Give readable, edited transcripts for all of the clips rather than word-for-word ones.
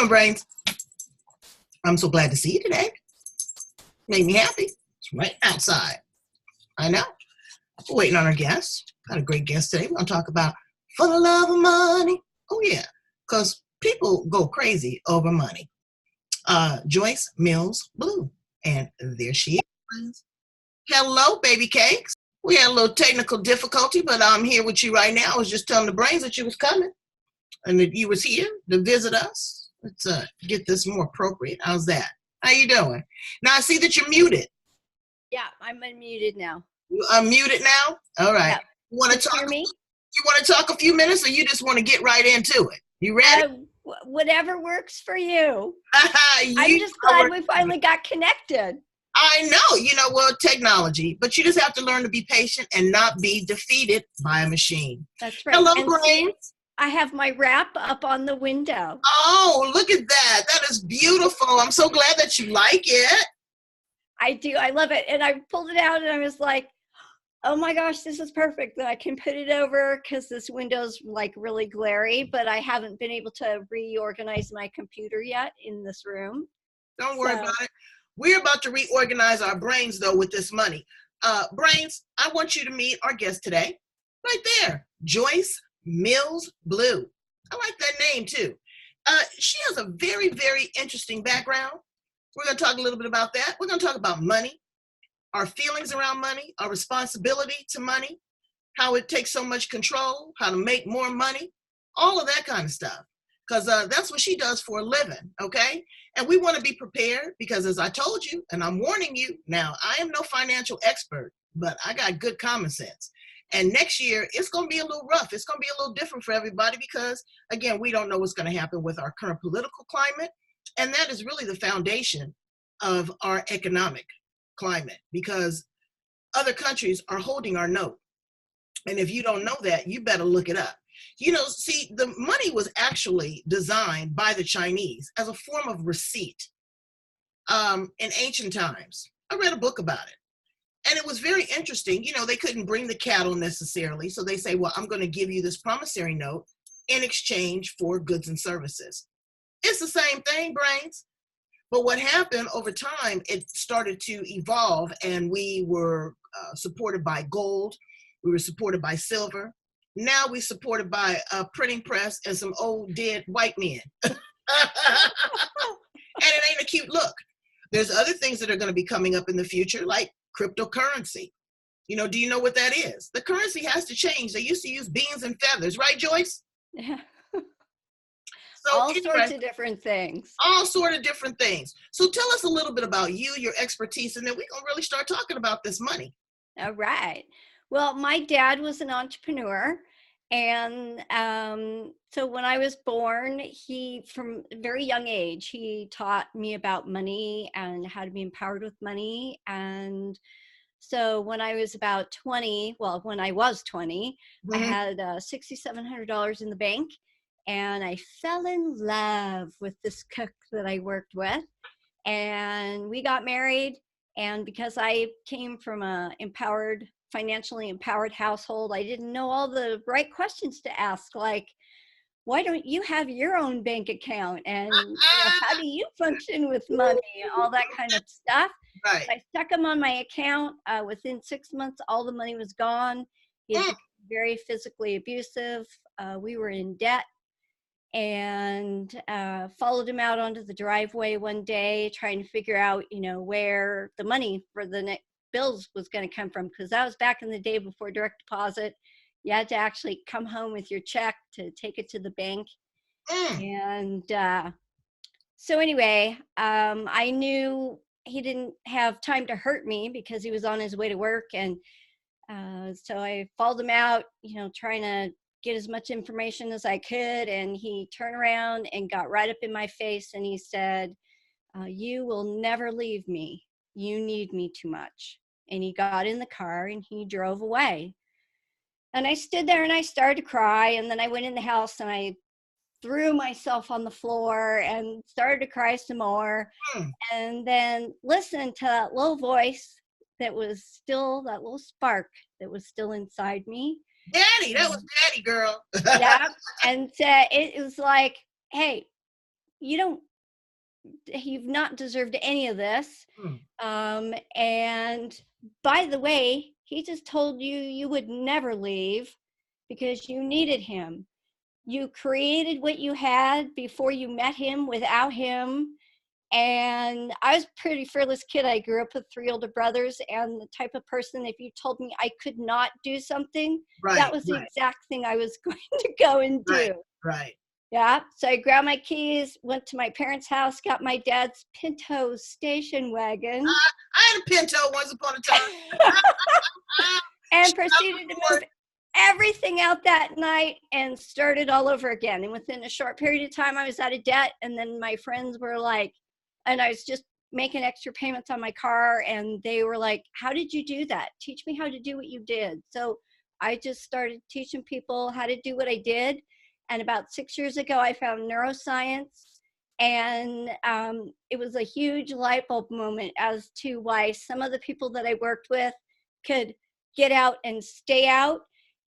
doing, Brains? I'm so glad to see you today. Made me happy. It's right outside. I know. We're waiting on our guest. Got a great guest today. We're going to talk about for the love of money. Oh, yeah, because people go crazy over money. Joyce Mills Blue. And there she is. Hello, baby cakes. We had a little technical difficulty, but I'm here with you right now. I was just telling the Brains that you was coming and that you was here to visit us. Let's get this more appropriate. How's that? How you doing? Now, I see that you're muted. Yeah, I'm unmuted now. You unmuted now? All right. Yep. You want to talk? Me? You want to talk a few minutes, or you just want to get right into it? You ready? Whatever works for you. I'm just glad we finally got connected. I know, well, technology, but you just have to learn to be patient and not be defeated by a machine. That's right. Hello, Brains. I have my wrap up on the window. Oh, look at that. That is beautiful. I'm so glad that you like it. I do. I love it. And I pulled it out and I was like, oh my gosh, this is perfect. That I can put it over because this window's like really glary, but I haven't been able to reorganize my computer yet in this room. Don't worry about it. We're about to reorganize our brains, though, with this money. Brains, I want you to meet our guest today. Right there, Joyce Mills Blue. I like that name, too. She has a very, very interesting background. We're going to talk a little bit about that. We're going to talk about money, our feelings around money, our responsibility to money, how it takes so much control, how to make more money, all of that kind of stuff. Because that's what she does for a living, okay? And we want to be prepared because, as I told you, and I'm warning you, now, I am no financial expert, but I got good common sense. And next year, it's going to be a little rough. It's going to be a little different for everybody because, again, we don't know what's going to happen with our current political climate. And that is really the foundation of our economic climate because other countries are holding our note. And if you don't know that, you better look it up. See, the money was actually designed by the Chinese as a form of receipt in ancient times. I read a book about it. And it was very interesting. They couldn't bring the cattle necessarily. So they say, well, I'm going to give you this promissory note in exchange for goods and services. It's the same thing, Brains. But what happened over time, it started to evolve and we were supported by gold. We were supported by silver. Now we're supported by a printing press and some old dead white men. And it ain't a cute look. There's other things that are going to be coming up in the future, like cryptocurrency. Do you know what that is? The currency has to change. They used to use beans and feathers, right, Joyce? Yeah. So all sorts of different things. All sort of different things. So tell us a little bit about you, your expertise, and then we're going to really start talking about this money. All right. Well, my dad was an entrepreneur. And so when I was born, from a very young age, he taught me about money and how to be empowered with money. And so when I was about 20, when I was 20, I had $6,700 in the bank. And I fell in love with this cook that I worked with. And we got married. And because I came from a financially empowered household, I didn't know all the right questions to ask, like, why don't you have your own bank account? And how do you function with money? All that kind of stuff. Right. So I stuck him on my account. Within 6 months, all the money was gone. He was very physically abusive. We were in debt. And followed him out onto the driveway one day trying to figure out, where the money for the next bills was going to come from, because that was back in the day before direct deposit. You had to actually come home with your check to take it to the bank. And so anyway, I knew he didn't have time to hurt me because he was on his way to work. And so I followed him out, trying to get as much information as I could. And he turned around and got right up in my face and he said, you will never leave me. You need me too much. And he got in the car and he drove away. And I stood there and I started to cry. And then I went in the house and I threw myself on the floor and started to cry some more. And then listened to that little voice that was still, that little spark that was still inside me. Daddy, that was Daddy, girl. Yeah. And it was like, hey, you don't, you've not deserved any of this. Hmm. And by the way, he just told you you would never leave because you needed him. You created what you had before you met him without him. And I was a pretty fearless kid. I grew up with 3 older brothers, and the type of person, if you told me I could not do something, that Right, was the right, exact thing I was going to go and right, do. right. Yeah. So I grabbed my keys, went to my parents' house, got my dad's Pinto station wagon, I had a Pinto once upon a time. and proceeded to move everything out that night and started all over again. And within a short period of time, I was out of debt. And then my friends were like, and I was just making extra payments on my car. And they were like, how did you do that? Teach me how to do what you did. So I just started teaching people how to do what I did. And about 6 years ago, I found neuroscience. And it was a huge light bulb moment as to why some of the people that I worked with could get out and stay out,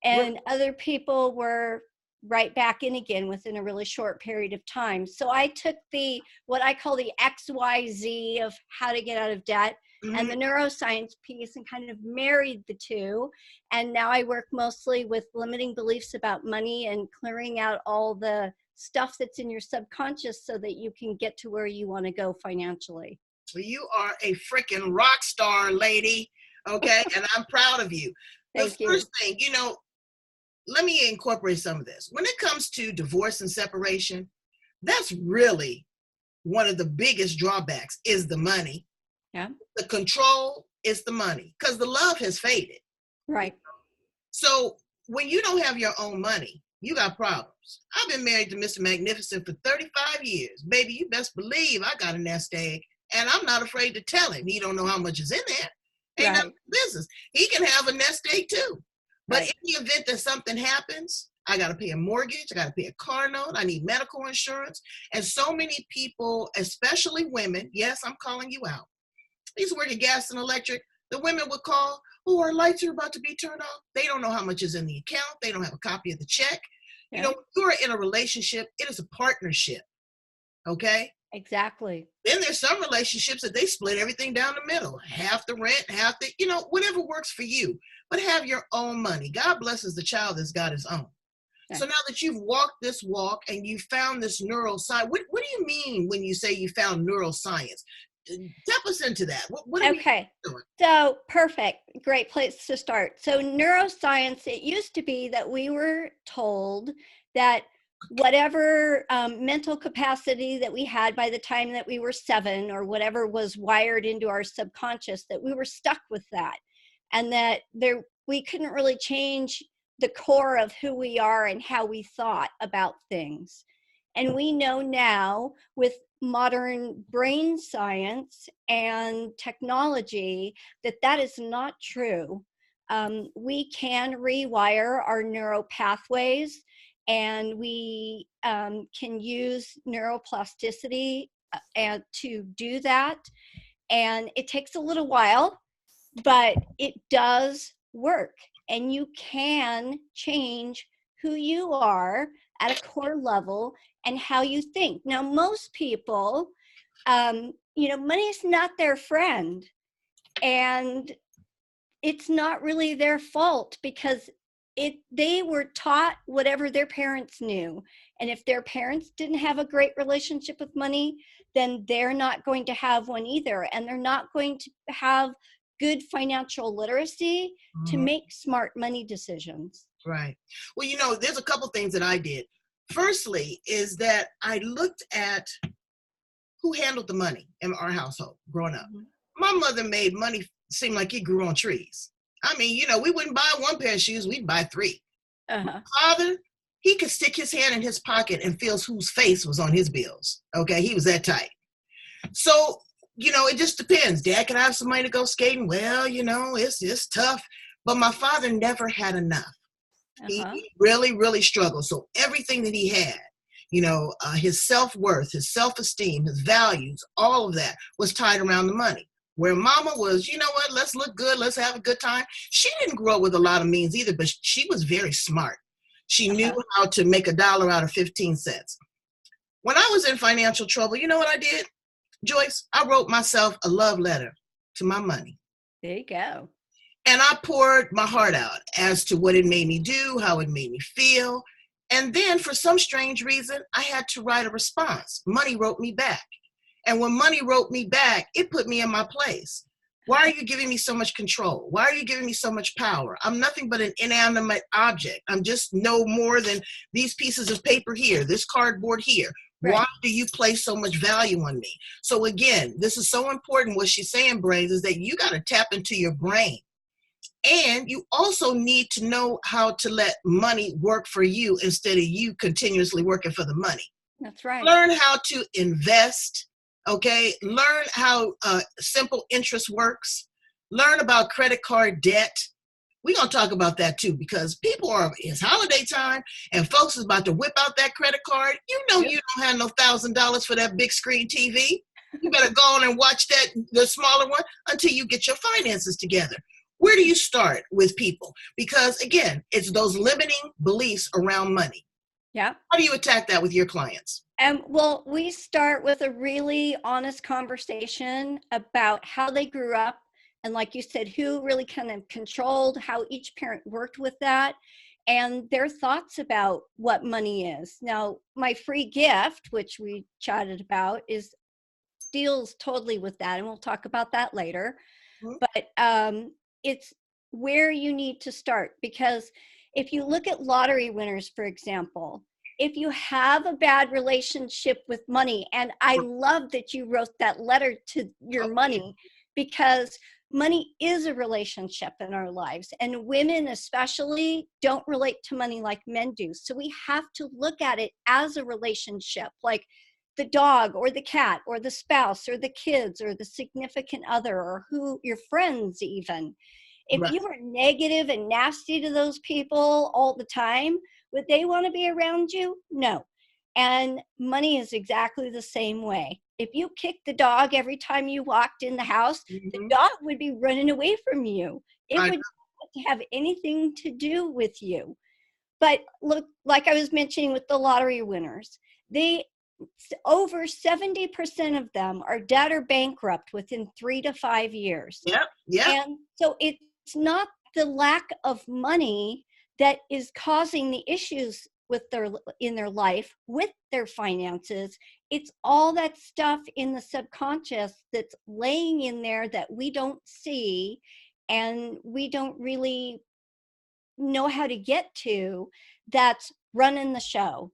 and other people were right back in again within a really short period of time. So I took the, what I call the XYZ of how to get out of debt, and the neuroscience piece, and kind of married the two. And now I work mostly with limiting beliefs about money and clearing out all the stuff that's in your subconscious so that you can get to where you want to go financially. You are a freaking rock star, lady. Okay. And I'm proud of you. Thank you. First thing, let me incorporate some of this. When it comes to divorce and separation, that's really one of the biggest drawbacks is the money. Yeah. The control is the money because the love has faded. Right. So when you don't have your own money, you got problems. I've been married to Mr. Magnificent for 35 years. Baby, you best believe I got a nest egg, and I'm not afraid to tell him. He don't know how much is in there. Ain't Right. no business. He can have a nest egg too. But Right. in the event that something happens, I got to pay a mortgage. I got to pay a car note. I need medical insurance. And so many people, especially women, yes, I'm calling you out. I used to work at gas and electric. The women would call, oh, our lights are about to be turned off. They don't know how much is in the account. They don't have a copy of the check. Yeah. You're in a relationship. It is a partnership. Okay? Exactly. Then there's some relationships that they split everything down the middle. Half the rent, half the, whatever works for you. But have your own money. God blesses the child that's got his own. Yeah. So now that you've walked this walk and you found this neuroscience, what do you mean when you say you found neuroscience? Step us into that. What are we doing? So perfect. Great place to start. So neuroscience, it used to be that we were told that whatever mental capacity that we had by the time that we were 7, or whatever was wired into our subconscious, that we were stuck with that, and that we couldn't really change the core of who we are and how we thought about things. And we know now with modern brain science and technology that is not true. We can rewire our neural pathways, and we can use neuroplasticity to do that. And it takes a little while, but it does work. And you can change who you are at a core level and how you think. Now, most people, money is not their friend. And it's not really their fault, because they were taught whatever their parents knew. And if their parents didn't have a great relationship with money, then they're not going to have one either. And they're not going to have good financial literacy to make smart money decisions. Right. Well, there's a couple things that I did. Firstly is that I looked at who handled the money in our household growing up. My mother made money seem like it grew on trees. I mean, we wouldn't buy 1 pair of shoes, we'd buy 3. My father, he could stick his hand in his pocket and feel whose face was on his bills. Okay, he was that tight. So, it just depends. Dad, can I have some money to go skating? Well, it's tough. But my father never had enough. He really, really struggled. So everything that he had, his self-worth, his self-esteem, his values, all of that was tied around the money. Where mama was, let's look good, let's have a good time. She didn't grow up with a lot of means either, but she was very smart. She knew how to make $1 out of 15 cents. When I was in financial trouble, you know what I did, Joyce? I wrote myself a love letter to my money. There you go. And I poured my heart out as to what it made me do, how it made me feel. And then for some strange reason, I had to write a response. Money wrote me back. And when money wrote me back, it put me in my place. Why are you giving me so much control? Why are you giving me so much power? I'm nothing but an inanimate object. I'm just no more than these pieces of paper here, this cardboard here. Right. Why do you place so much value on me? So again, this is so important. What she's saying, Brains, is that you got to tap into your brain. And you also need to know how to let money work for you instead of you continuously working for the money. That's right. Learn how to invest, okay? Learn how simple interest works. Learn about credit card debt. We're going to talk about that too, because it's holiday time and folks is about to whip out that credit card. You know, you don't have no $1,000 for that big screen TV. You better go on and watch the smaller one until you get your finances together. Where do you start with people? Because again, it's those limiting beliefs around money. Yeah. How do you attack that with your clients? Well, we start with a really honest conversation about how they grew up. And like you said, who really kind of controlled how each parent worked with that and their thoughts about what money is. Now, my free gift, which we chatted about, deals totally with that. And we'll talk about that later. Mm-hmm. But it's where you need to start, because if you look at lottery winners, for example, if you have a bad relationship with money, and I love that you wrote that letter to your money, because money is a relationship in our lives, and women especially don't relate to money like men do. So we have to look at it as a relationship, like the dog or the cat or the spouse or the kids or the significant other or your friends even. If you are negative and nasty to those people all the time, would they want to be around you? No. And money is exactly the same way. If you kicked the dog every time you walked in the house, the dog would be running away from you. It would not have anything to do with you. But look, like I was mentioning with the lottery winners, over 70% of them are dead or bankrupt within 3 to 5 years. Yeah. And so it's not the lack of money that is causing the issues in their life with their finances. It's all that stuff in the subconscious that's laying in there that we don't see and we don't really know how to get to, that's running the show.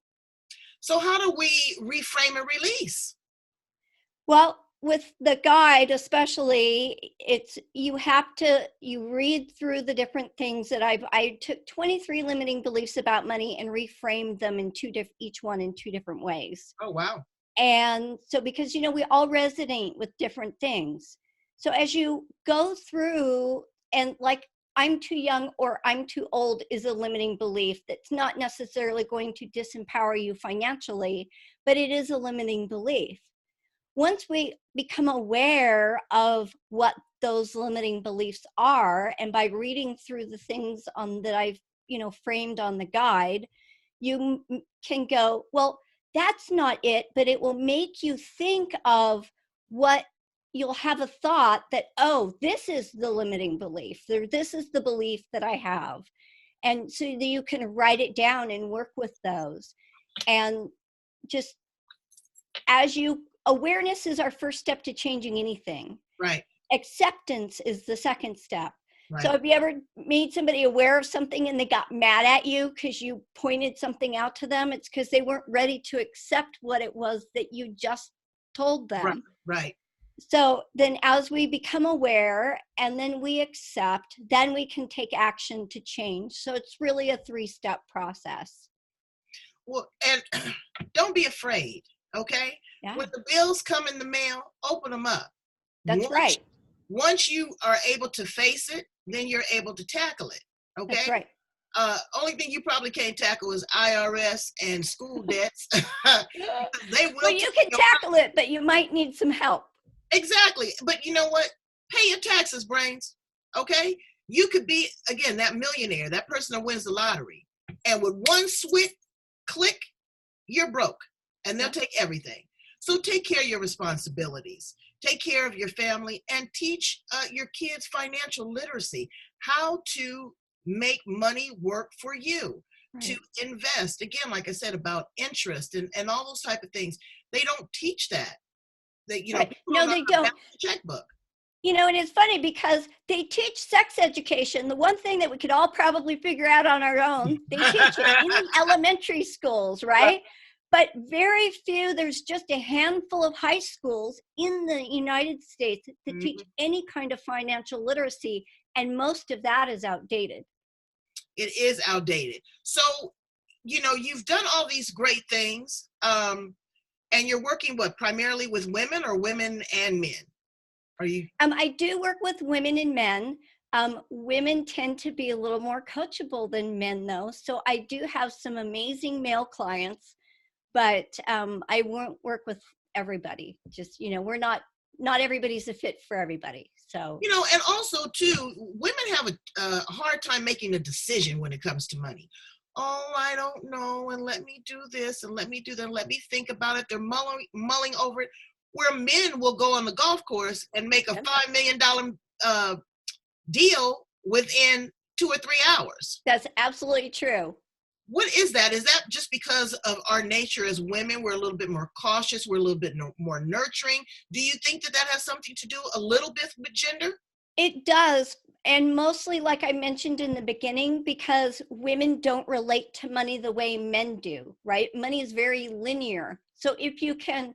So how do we reframe and release? Well, with the guide especially, you read through the different things that I took 23 limiting beliefs about money and reframed them in each one in 2 different ways. Oh, wow. And so, because, we all resonate with different things. So as you go through, and like, I'm too young or I'm too old is a limiting belief that's not necessarily going to disempower you financially, but it is a limiting belief. Once we become aware of what those limiting beliefs are, and by reading through the things that I've, framed on the guide, you can go, well, that's not it, but it will make you think of what you'll have a thought that, oh, this is the limiting belief. This is the belief that I have. And so that you can write it down and work with those. And just awareness is our first step to changing anything. Right. Acceptance is the second step. Right. So have you ever made somebody aware of something and they got mad at you because you pointed something out to them? It's because they weren't ready to accept what it was that you just told them. Right. So then as we become aware and then we accept, then we can take action to change. So it's really a 3-step process. Well, and don't be afraid, okay? Yeah. When the bills come in the mail, open them up. That's right. Once you are able to face it, then you're able to tackle it, okay? That's right. Only thing you probably can't tackle is IRS and school debts. Well, you can tackle it, but you might need some help. Exactly. But you know what? Pay your taxes, Brains. Okay? You could be, again, that millionaire, that person that wins the lottery. And with one swift click, you're broke. and they'll take everything. So take care of your responsibilities, take care of your family, and teach your kids financial literacy, how to make money work for you, to Right. invest. Again, like I said, about interest and all those type of things. They don't teach that. They, Right. people don't No, know they how to don't. balance a checkbook. And it's funny because they teach sex education, the one thing that we could all probably figure out on our own. They teach it in the elementary schools, Right. right? But very few, there's just a handful of high schools in the United States that teach Mhm. any kind of financial literacy, and most of that is outdated. It is outdated. So, you've done all these great things, and you're working what, primarily with women or women and men? Are you? I do work with women and men. Women tend to be a little more coachable than men, though. So I do have some amazing male clients, but I won't work with everybody. Just, not everybody's a fit for everybody. So And also too, women have a hard time making a decision when it comes to money. Oh, I don't know, and let me do this, and let me do that, and let me think about it. They're mulling over it. Where men will go on the golf course and make a yeah, $5 million deal within 2 or 3 hours. that's absolutely true. What is that? Is that just because of our nature as women? We're a little bit more cautious. We're a little bit more nurturing. Do you think that has something to do a little bit with gender? It does. And mostly, like I mentioned in the beginning, because women don't relate to money the way men do, right? Money is very linear. So if you can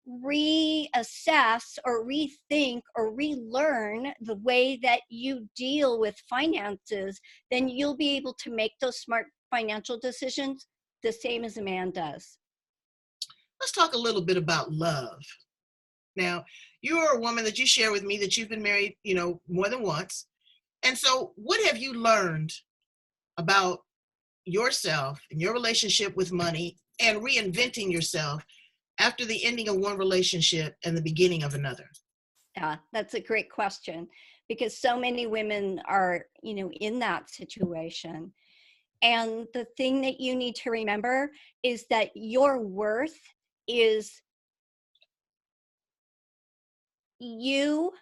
reassess or rethink or relearn the way that you deal with finances, then you'll be able to make those smart financial decisions the same as a man does. Let's talk a little bit about love. Now, you're a woman that you share with me that you've been married, more than once. And so, what have you learned about yourself and your relationship with money and reinventing yourself after the ending of one relationship and the beginning of another? Yeah, that's a great question because so many women are, in that situation. And the thing that you need to remember is that your worth is you,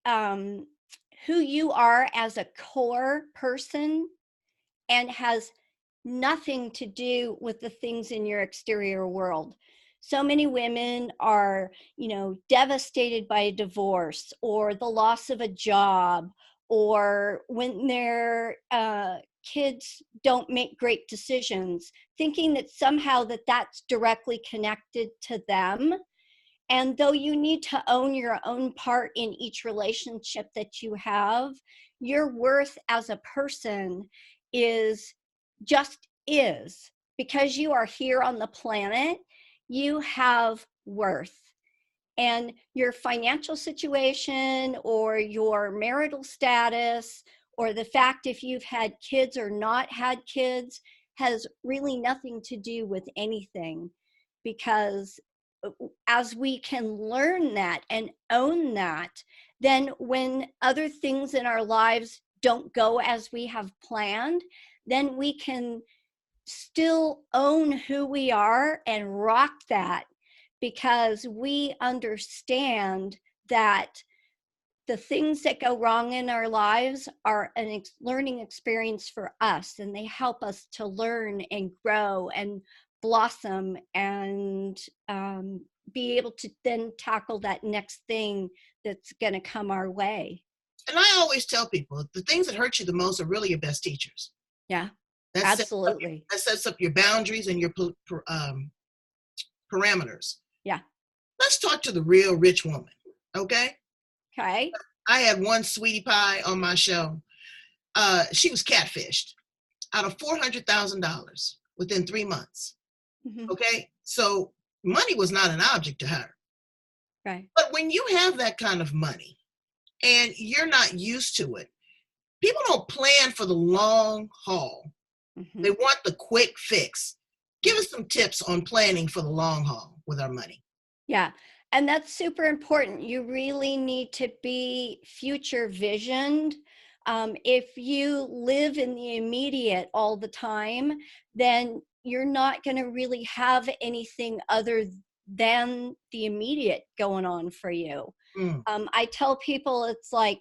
um, who you are as a core person, and has nothing to do with the things in your exterior world. So many women are, devastated by a divorce or the loss of a job, or when their kids don't make great decisions, thinking that somehow that's directly connected to them. And though you need to own your own part in each relationship that you have, your worth as a person is just is. Because you are here on the planet, you have worth. And your financial situation or your marital status or the fact if you've had kids or not had kids has really nothing to do with anything, because as we can learn that and own that, then when other things in our lives don't go as we have planned, then we can still own who we are and rock that, because we understand that the things that go wrong in our lives are a learning experience for us, and they help us to learn and grow and blossom and be able to then tackle that next thing that's going to come our way. And I always tell people the things that hurt you the most are really your best teachers. Yeah, That sets up, absolutely. that sets up your boundaries and your parameters. Yeah. Let's talk to the real rich woman, okay? Okay. I had one sweetie pie on my show. She was catfished out of $400,000 within 3 months. Mm-hmm. Okay, so money was not an object to her. Right. But when you have that kind of money and you're not used to it, people don't plan for the long haul. Mm-hmm. They want the quick fix. Give us some tips on planning for the long haul with our money. Yeah. And that's super important. You really need to be future visioned. If you live in the immediate all the time, then you're not going to really have anything other than the immediate going on for you. Mm. I tell people it's like,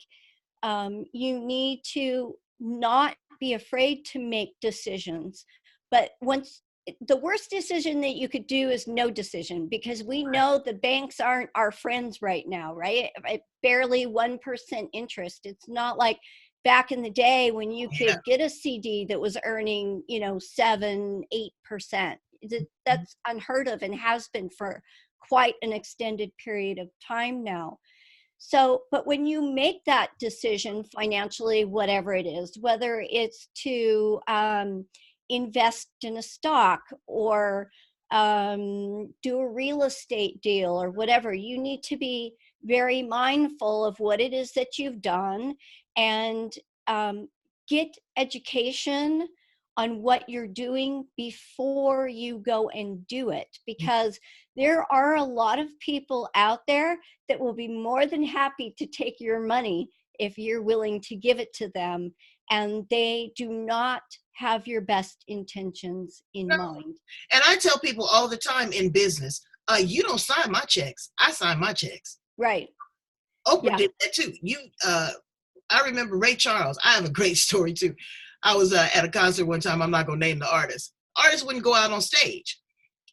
you need to not be afraid to make decisions. But once the worst decision that you could do is no decision, because we know the banks aren't our friends right now, right? Barely 1% interest. It's not like back in the day when you Yeah. could get a CD that was earning, 7, 8%. That's unheard of and has been for quite an extended period of time now. So, but when you make that decision financially, whatever it is, whether it's to invest in a stock or do a real estate deal or whatever, you need to be very mindful of what it is that you've done, and get education on what you're doing before you go and do it, because there are a lot of people out there that will be more than happy to take your money if you're willing to give it to them, and they do not have your best intentions in No. mind. And I tell people all the time in business, you don't sign my checks. I sign my checks. Right. Oprah Yeah. did that too. I remember Ray Charles. I have a great story too. I was at a concert one time. I'm not going to name the artist. Artists wouldn't go out on stage.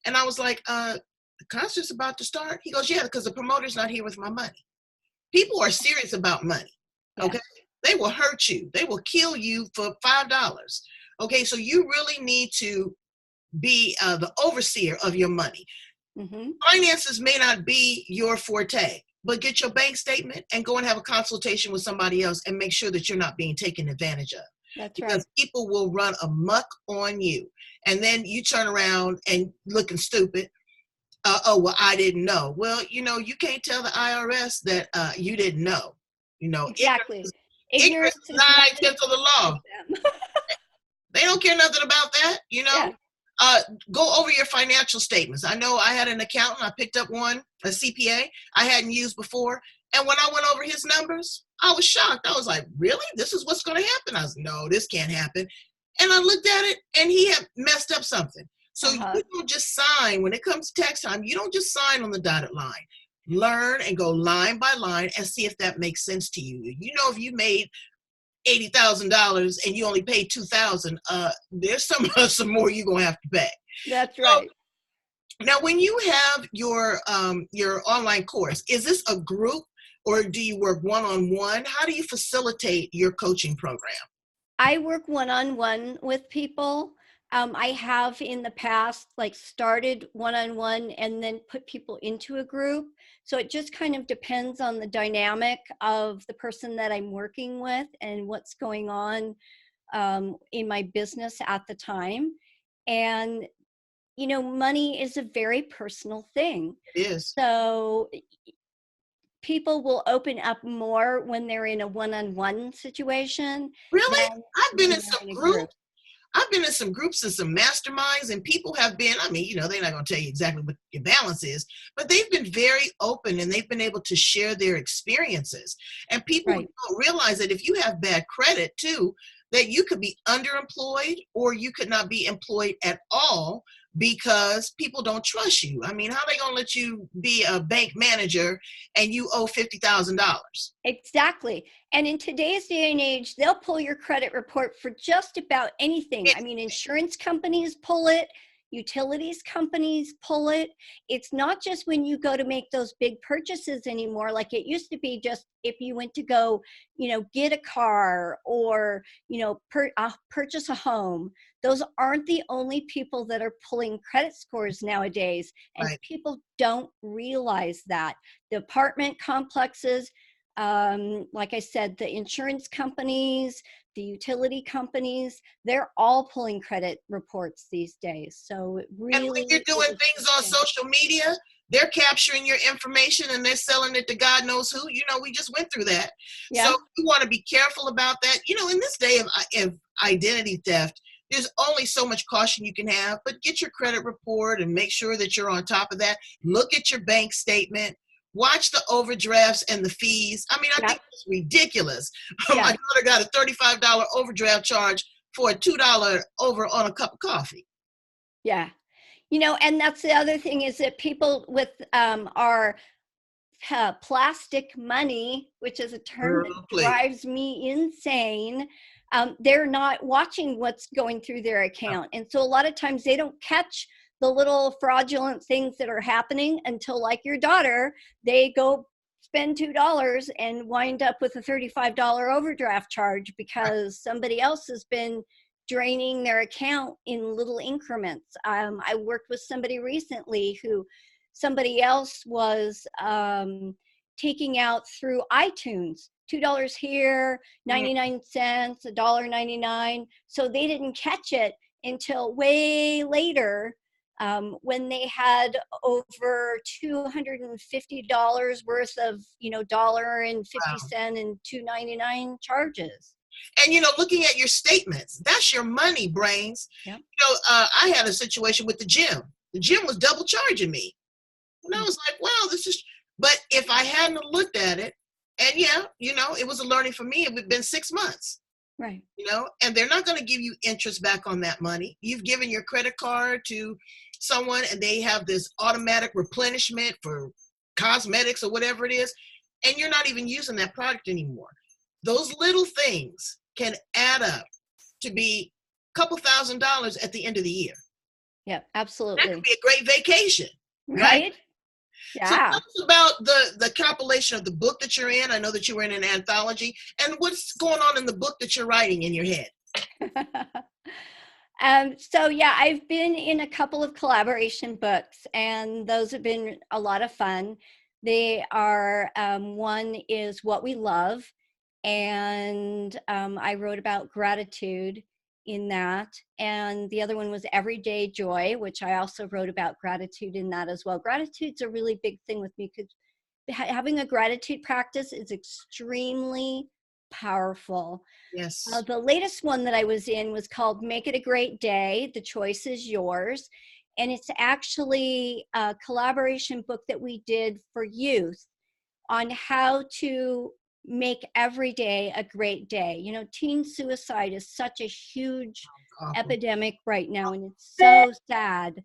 And I was like, the concert's about to start? He goes, yeah, because the promoter's not here with my money. People are serious about money, okay? Yes. They will hurt you. They will kill you for $5. Okay, so you really need to be the overseer of your money. Mm-hmm. Finances may not be your forte, but get your bank statement and go and have a consultation with somebody else and make sure that you're not being taken advantage of. That's Because right. people will run amok on you. And then you turn around and looking stupid. Oh, well, I didn't know. Well, you can't tell the IRS that you didn't know. Exactly. Ignorance Ignorance is is not 9/10 of the law. them. They don't care nothing about that. Yeah. Uh, go over your financial statements. I know I had an accountant. I picked up one, a CPA I hadn't used before. And when I went over his numbers, I was shocked. I was like, really? This is what's going to happen? I was, no, this can't happen. And I looked at it and he had messed up something. So Uh-huh. you don't just sign when it comes to tax time. You don't just sign on the dotted line. Learn and go line by line and see if that makes sense to you. If you made $80,000 and you only paid $2,000, there's some more you're gonna have to pay. That's So right. now, when you have your online course, is this a group or do you work one-on-one? How do you facilitate your coaching program? I work one-on-one with people. I have in the past started one-on-one and then put people into a group. So it just kind of depends on the dynamic of the person that I'm working with and what's going on in my business at the time. And, money is a very personal thing. It is. So people will open up more when they're in a one-on-one situation Really? than I've been when in they're some in a group. groups. I've been in some groups and some masterminds, and people have been, they're not going to tell you exactly what your balance is, but they've been very open and they've been able to share their experiences. And people Right. don't realize that if you have bad credit too, that you could be underemployed or you could not be employed at all because people don't trust you. How are they going to let you be a bank manager and you owe $50,000? Exactly. And in today's day and age, they'll pull your credit report for just about anything. I mean, insurance companies pull it, utilities companies pull it. It's not just when you go to make those big purchases anymore, like it used to be just if you went to go, get a car or, purchase a home. Those aren't the only people that are pulling credit scores nowadays. And Right. people don't realize that. The apartment complexes, like I said, the insurance companies, the utility companies, they're all pulling credit reports these days. So it And when really you're doing is things on interesting. social media, they're capturing your information and they're selling it to God knows who. We just went through that. So Yeah, you want to be careful about that. In this day of identity theft, there's only so much caution you can have, but get your credit report and make sure that you're on top of that. Look at your bank statement. Watch the overdrafts and the fees. I yeah, think it's ridiculous. My yeah. daughter got a $35 overdraft charge for a $2 over on a cup of coffee. Yeah. You know, and that's the other thing is that people with our plastic money, which is a term that Girl, please. drives me insane, they're not watching what's going through their account. And so a lot of times they don't catch the little fraudulent things that are happening until, like your daughter, they go spend $2 and wind up with a $35 overdraft charge because somebody else has been draining their account in little increments. I worked with somebody recently who somebody else was taking out through iTunes, $2 here, 99 cents, $1.99. So they didn't catch it until way later, when they had over $250 worth of, $1.50 and $2.99 charges. And looking at your statements, that's your money, brains. Yep. I had a situation with the gym. The gym was double charging me. And I was like, wow, but if I hadn't looked at it, and it was a learning for me, it would have been 6 months. Right. And they're not going to give you interest back on that money. You've given your credit card to someone and they have this automatic replenishment for cosmetics or whatever it is, and you're not even using that product anymore. Those little things can add up to be a couple $1,000s at the end of the year. Yeah, absolutely. That could be a great vacation. Right? Yeah. So tell us about the compilation of the book that you're in. I know that you were in an anthology. And what's going on in the book that you're writing in your head? So yeah, I've been in a couple of collaboration books, and those have been a lot of fun. They are, one is What We Love, and I wrote about gratitude in that, and the other one was Everyday Joy, which I also wrote about gratitude in that as well. Gratitude's a really big thing with me because having a gratitude practice is extremely powerful. Yes. The latest one that I was in was called Make It a Great Day. The choice is yours. And it's actually a collaboration book that we did for youth on how to make every day a great day. Teen suicide is such a huge epidemic right now, and it's so sad.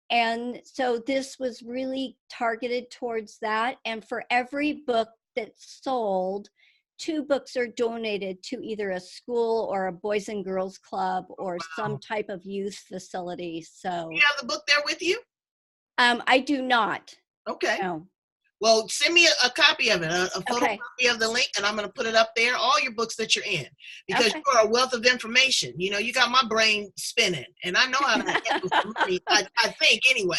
And so this was really targeted towards that. And for every book that's sold, 2 books are donated to either a school or a Boys and Girls Club or some type of youth facility. So you have the book there with you? I do not. Okay. No. Well, send me a copy of it, a photocopy of the link, and I'm going to put it up there, all your books that you're in, because you are a wealth of information. You got my brain spinning, and I know how to handle some money, I think, anyway.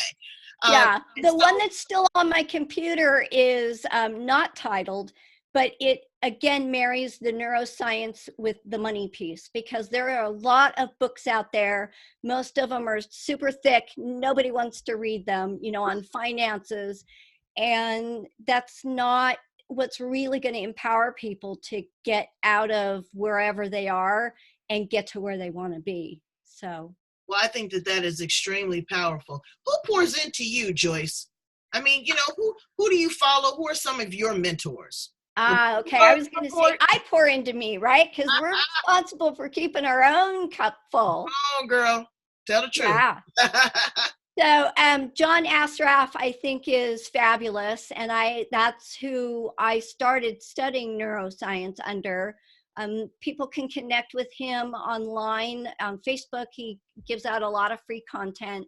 Yeah, the one that's still on my computer is not titled, but it, again, marries the neuroscience with the money piece, because there are a lot of books out there. Most of them are super thick. Nobody wants to read them, on finances. And that's not what's really going to empower people to get out of wherever they are and get to where they want to be. So, well, I think that is extremely powerful. Who pours into you, Joyce? I mean, who do you follow? Who are some of your mentors? Okay. I was going to say I pour into me, right? Because we're responsible for keeping our own cup full. Oh, girl, tell the truth. Yeah. So John Assaraf, I think, is fabulous, and that's who I started studying neuroscience under. People can connect with him online on Facebook. He gives out a lot of free content,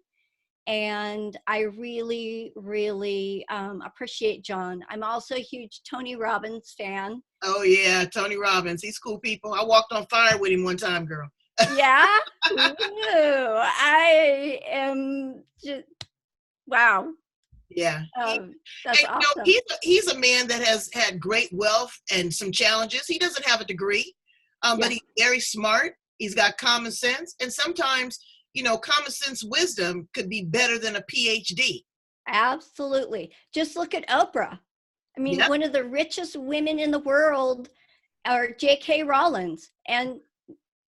and I really, really appreciate John. I'm also a huge Tony Robbins fan. Oh yeah, Tony Robbins. He's cool people. I walked on fire with him one time, girl. Yeah. Ooh, I am just wow. Yeah. That's awesome. He's a man that has had great wealth and some challenges. He doesn't have a degree, but he's very smart. He's got common sense, and sometimes common sense wisdom could be better than a PhD. Absolutely. Just look at Oprah. I mean, one of the richest women in the world are J.K. Rowling, and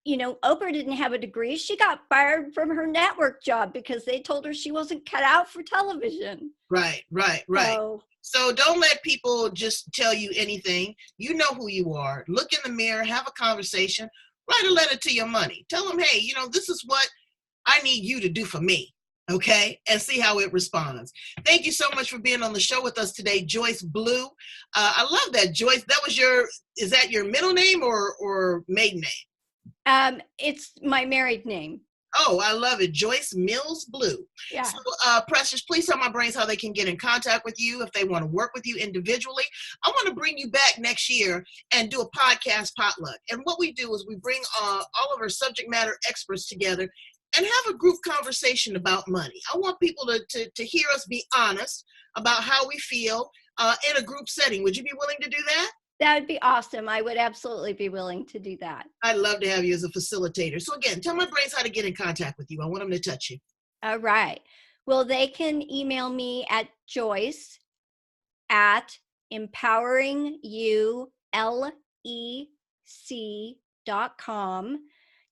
Oprah didn't have a degree. She got fired from her network job because they told her she wasn't cut out for television. Right. So don't let people just tell you anything. You know who you are. Look in the mirror, have a conversation, write a letter to your money. Tell them, hey, this is what I need you to do for me. okay, and see how it responds. Thank you so much for being on the show with us today, Joyce Blue. I love that, Joyce. That was is that your middle name or maiden name? It's my married name. Oh, I love it. Joyce Mills Blue. Yeah. So, Precious, please tell my brains how they can get in contact with you if they want to work with you individually. I want to bring you back next year and do a podcast potluck. And what we do is we bring all of our subject matter experts together and have a group conversation about money. I want people to hear us be honest about how we feel in a group setting. Would you be willing to do that? That would be awesome. I would absolutely be willing to do that. I'd love to have you as a facilitator. So again, tell my brains how to get in contact with you. I want them to touch you. All right. Well, they can email me at joyce@empoweringulec.com.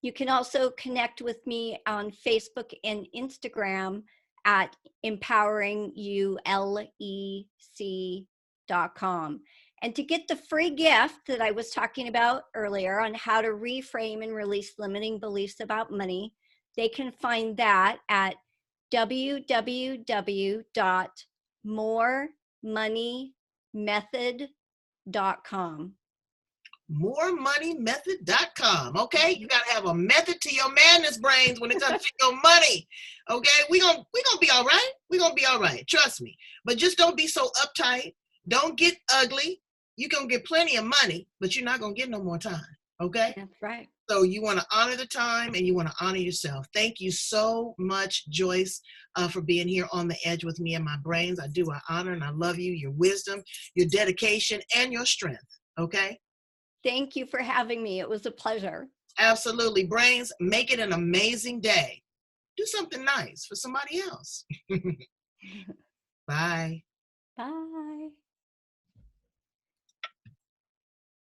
You can also connect with me on Facebook and Instagram at empoweringulec.com. And to get the free gift that I was talking about earlier on how to reframe and release limiting beliefs about money, they can find that at www.moremoneymethod.com. moremoneymethod.com. Okay, you got to have a method to your madness, brains, when it comes to your money. Okay, we gonna be all right. We're gonna be all right, trust me. But just don't be so uptight. Don't get ugly. You're gonna get plenty of money, but you're not gonna get no more time. Okay, That's right. so you want to honor the time and you want to honor yourself. Thank you so much, Joyce, for being here on the edge with me and my brains. I do. I honor and I love you, your wisdom, your dedication, and your strength. Okay. Thank you for having me. It was a pleasure. Absolutely. Brains, make it an amazing day. Do something nice for somebody else. Bye.